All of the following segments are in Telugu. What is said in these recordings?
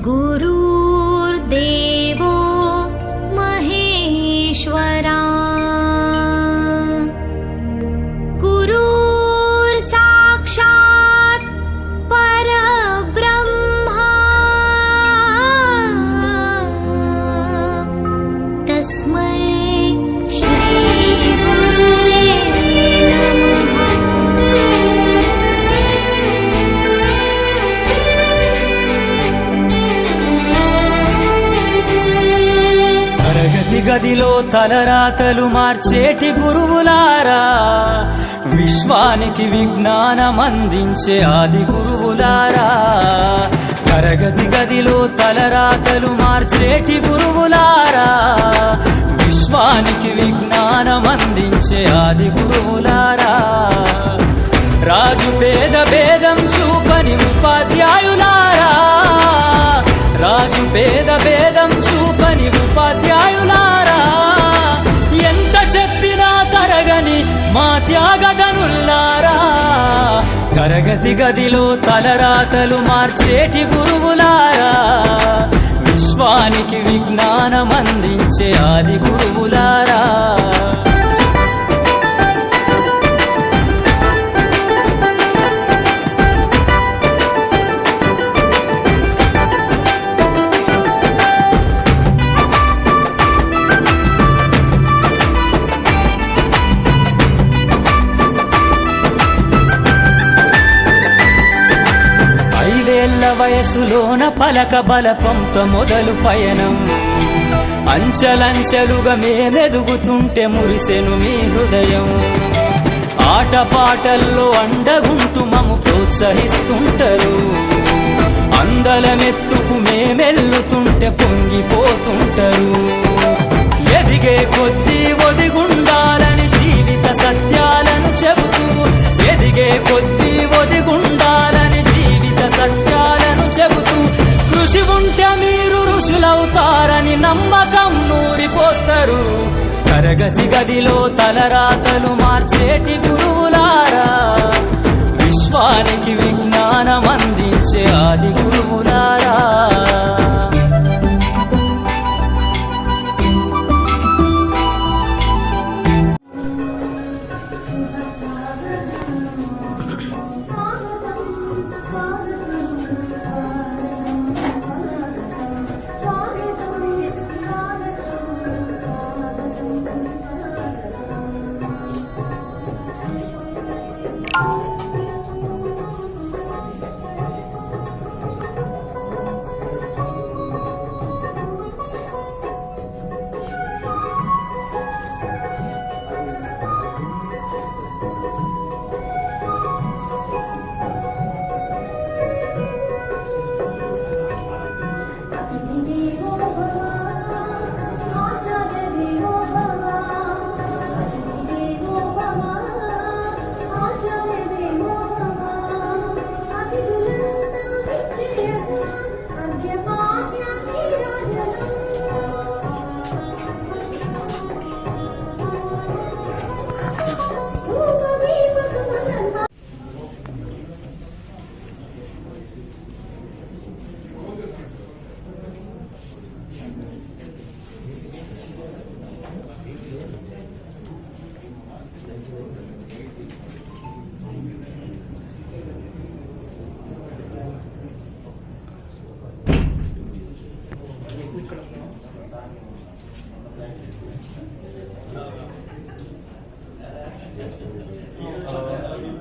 गुरुर्देवो महेश्वरा गुरुर्साक्षात् परब्रह्मा तस्मै గదిలో తలరాతలు మార్చేటి గురువులారా, విశ్వానికి విజ్ఞానం అందించే ఆది గురువులారా. తరగతి గదిలో తలరాతలు మార్చేటి గురువులారా, విశ్వానికి విజ్ఞానం అందించే ఆది గురువులారా. రాజు పేద భేదం చూపని ఉపాధ్యాయులారా, రాజు పేద భేదం చూపని ఉపాధ్యాయులారా. ఎంత చెప్పినా తరగని మా త్యాగధనుల్లారా. తరగతి గదిలో తలరాతలు మార్చేటి గురువులారా, విశ్వానికి విజ్ఞానం అందించే ఆది గురువులారా. వయసులోన పలక బలపంతో మొదలు పయనం, అంచెలంచెలుగా మేమెదుగుతుంటే మురిసెను మీ హృదయం. ఆటపాటల్లో అండగుంటూ మము ప్రోత్సహిస్తుంటారు, అందలమెత్తుకు మేమెల్లుతుంటే పొంగిపోతుంటారు. ఎదిగే కొద్దీ ఒదిగుండాలని జీవిత సత్యాలను చెబుతూ, ఎదిగే కొద్దీ ఒదిగుండాలని జీవిత సత్యాలను చెబుతూ, కృషి ఉంటే మీరు ఋషులవుతారని నమ్మకం నూరిపోస్తారు. తరగతి గదిలో తలరాతలు మార్చేటి గురువులారా, విశ్వానికి విజ్ఞానం అందించే ఆది గురువులారా.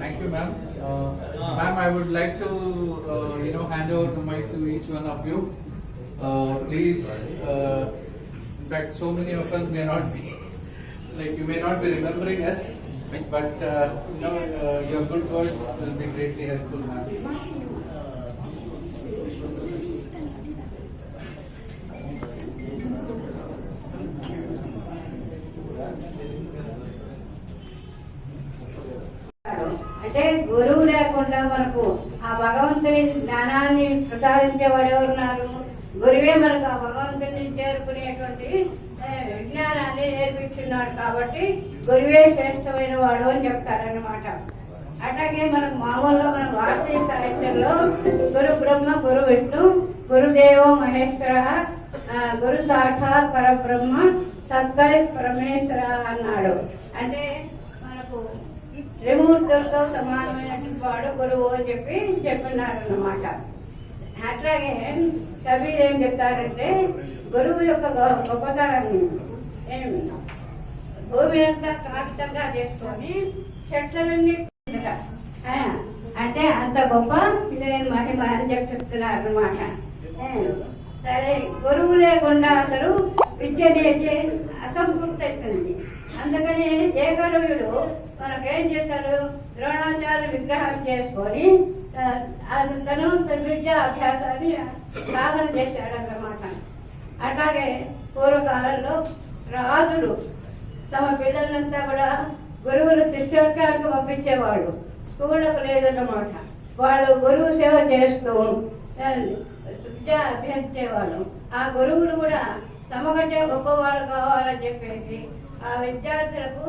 Thank you, ma'am. Ma'am, I would like to, hand over the mic to each one of you. Please, in fact, so many of us may not be, you may not be remembering us, but your good words will be greatly helpful, ma'am. అంటే గురువు లేకుండా మనకు ఆ భగవంతుని జ్ఞానాన్ని ప్రసాదించేవాడు ఎవరున్నారు? గురువే మనకు ఆ భగవంతుని చేరుకునేటువంటి విజ్ఞానాన్ని నేర్పించున్నాడు. కాబట్టి గురువే శ్రేష్టమైన వాడు అని చెప్తారన్నమాట. అట్లాగే మనకు మామూలుగా మన భారతీయ సాహిత్యంలో గురు బ్రహ్మ, గురు విష్ణు, గురు గురుదేవో మహేశ్వర, గురు సాక్షాత్ పరబ్రహ్మ, సద్వై పరమేశ్వర అన్నాడు. అంటే మనకు త్రిమూర్తులతో సమానమైనటువంటి వాడు గురువు అని చెప్పినారు అన్నమాట. అట్లాగే కబీర్ ఏం చెప్తారంటే గురువు యొక్క గొప్పతనాన్ని భూమి అంతా కాగితంగా చేసుకొని చెట్లన్నీ అంటే అంత గొప్ప ఇదే మహిమ అని చెప్తున్నారు అన్నమాట. సరే, గురువు లేకుండా అసలు విద్య నేర్చే అసంపూర్తి అవుతుంది. అందుకని ఏకలవ్యుడు మనకేం చేశారు, ద్రోణాచార్య విగ్రహం చేసుకొని తన విద్యా అభ్యాసాన్ని సాధన చేశాడు అన్నమాట. అట్లాగే పూర్వకాలంలో రాజులు తమ పిల్లలంతా కూడా గురువులు శిష్యోత్సవానికి పంపించేవాడు. స్కూళ్ళకు లేదన్నమాట. వాళ్ళు గురువు సేవ చేస్తూ విద్య అభ్యసించేవాళ్ళు. ఆ గురువులు కూడా తమ కంటే గొప్పవాళ్ళు కావాలని చెప్పేసి ఆ విద్యార్థులకు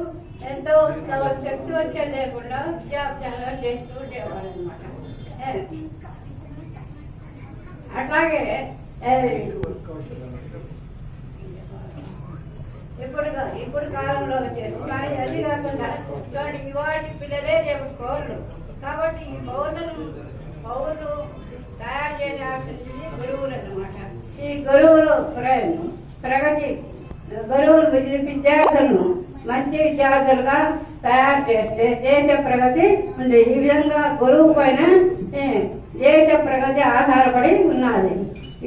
ఎంతో తమ శక్తి వచ్చే లేకుండా విద్యాభ్యాసం చేస్తూ ఉండేవాళ్ళు అనమాట. అట్లాగే ఇప్పుడు కాలంలో వచ్చేసి కానీ అది కాకుండా చూడండి, ఇవాటి పిల్లలే రేపు పౌరులు. కాబట్టి ఈ పౌరులు తయారు చేయాల్సింది గురువులు అన్నమాట. ఈ గురువులు ప్రగతి గురువులు విద్యార్థులను మంచి విద్యార్థులుగా తయారు చేస్తే దేశ ప్రగతి ఉంది. ఈ విధంగా గురువు పైన దేశ ప్రగతి ఆధారపడి ఉన్నది.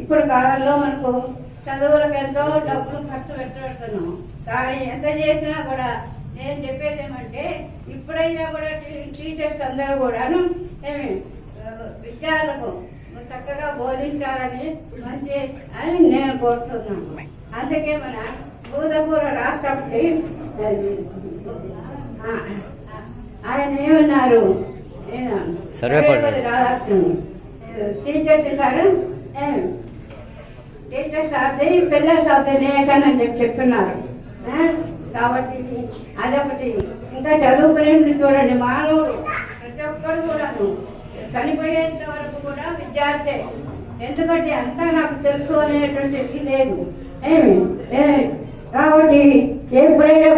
ఇప్పుడు కాలంలో మనకు చదువులకు ఎంతో డబ్బులు ఖర్చు పెట్టబడుతున్నాం. కానీ ఎంత చేసినా కూడా నేను చెప్పేది ఏమంటే ఇప్పుడైనా కూడా టీచర్స్ అందరూ కూడాను విద్యార్థులకు చక్కగా బోధించాలని మంచి అని నేను కోరుతున్నాను. అందుకే మన భూతపూర్వ రాష్ట్రపతి ఆయన ఏమన్నారు, రాధాకృష్ణన్ టీచర్స్ ఇస్తారు, teachers of the pillars of the nation అని చెప్తున్నారు. కాబట్టి అదొకటి. ఇంకా చదువుకునే చూడండి, మానవుడు ప్రతి ఒక్కరు కూడాను చనిపోయేంత వరకు కూడా విద్యార్థి. ఎందుకంటే అంతా నాకు తెలుసు అనేటువంటిది లేదు కాబట్టి ఎప్పుడైనా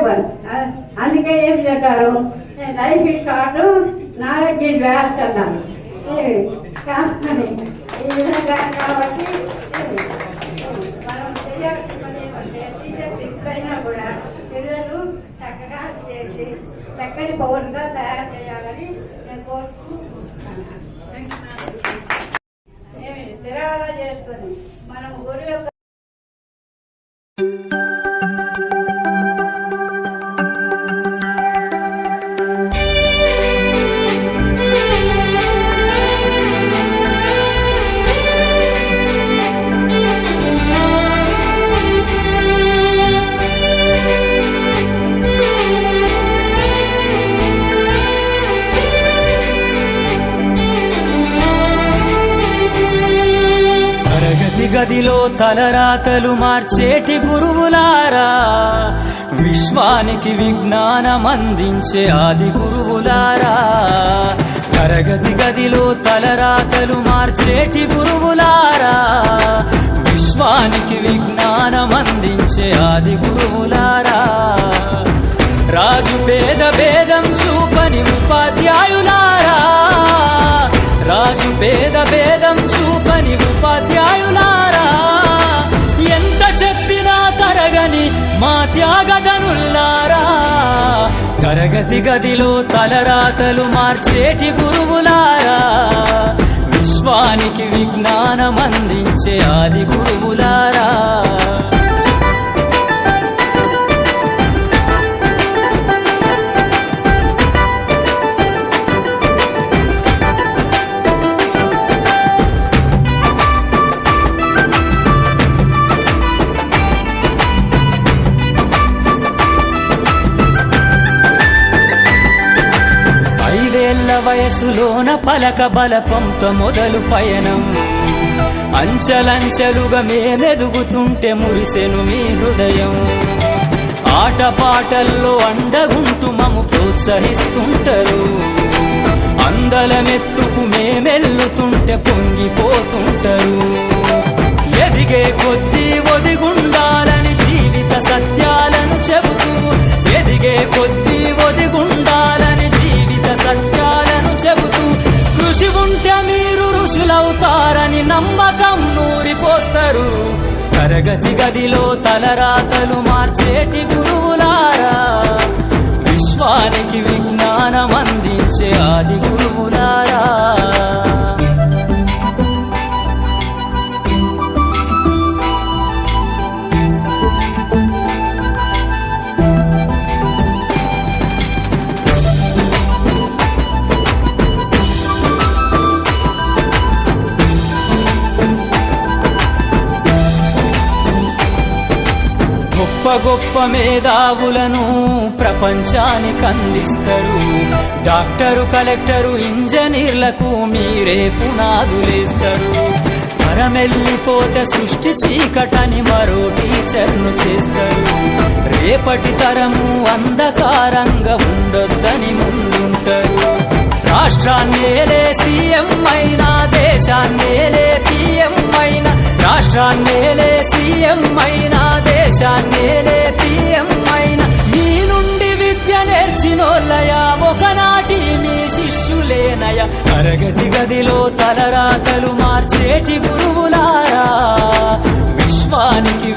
అందుకే ఏం చెప్తారు, life is short, knowledge is vast అన్నారు. ఈ విధంగా కాబట్టి మనం చేయాల్సిన పని ఏమంటే టీచర్స్ ఎప్పుడైనా కూడా పిల్లలు చక్కగా చేసి చక్కని పౌరులుగా తయారు చేయాలని నేను కోరుకుంటున్నాను. స్థిరంగా చేసుకొని మనం గురువు యొక్క గదిలో తలరాతలు మార్చేటి గురువులారా, విశ్వానికి విజ్ఞానం అందించే ఆది గురువులారా. తరగతి గదిలో తలరాతలు మార్చేటి గురువులారా, విశ్వానికి విజ్ఞానం అందించే ఆది గురువులారా. రాజు పేద భేదం చూపని ఉపాధ్యాయులారా, రాజు పేద భేదం చూపని ఉపాధ్యాయులారా. ఎంత చెప్పినా తరగని మా త్యాగధనుల్లారా. తరగతి గదిలో తలరాతలు మార్చేటి గురువులారా, విశ్వానికి విజ్ఞానం అందించే ఆది గురువులారా. వయసులోన పలక బలపంతో మొదలు పయనం, అంచలంచెలుగా మేమెదుగుతుంటే మురిసెను మీ హృదయం. ఆటపాటల్లో అండగుంటూ మము ప్రోత్సహిస్తుంటారు, అందలమెత్తుకు మేమెల్లుతుంటే పొంగిపోతుంటారు. మాస్టరు తరగతి గదిలో తలరాతలు మార్చేటి గురువులారా విశ్వానికి విజ్ఞానం అందించే ఆది గురువులారా గొప్ప గొప్ప మేధావులను ప్రపంచానికి అందిస్తారు డాక్టరు కలెక్టరు ఇంజనీర్లకు మీరే పునాదులేస్తారు తరమెల్లిపోతే సృష్టి చీకటని మరో టీచర్ను చేస్తారు రేపటి తరము అంధకారంగా ఉండొద్దని ముందుంటారు రాష్ట్రాన్నేలే సీఎం అయినా దేశాన్నేలే పిఎం అయినా రాష్ట్రాన్నేలే సీఎం అయినా దేశాన్నేలే పిఎం అయినా మీ నుండి విద్య నేర్చినోళ్ళయా ఒకనాటి మీ శిష్యులేనయా తరగతి గదిలో తలరాతలు మార్చేటి గురువులారా విశ్వానికి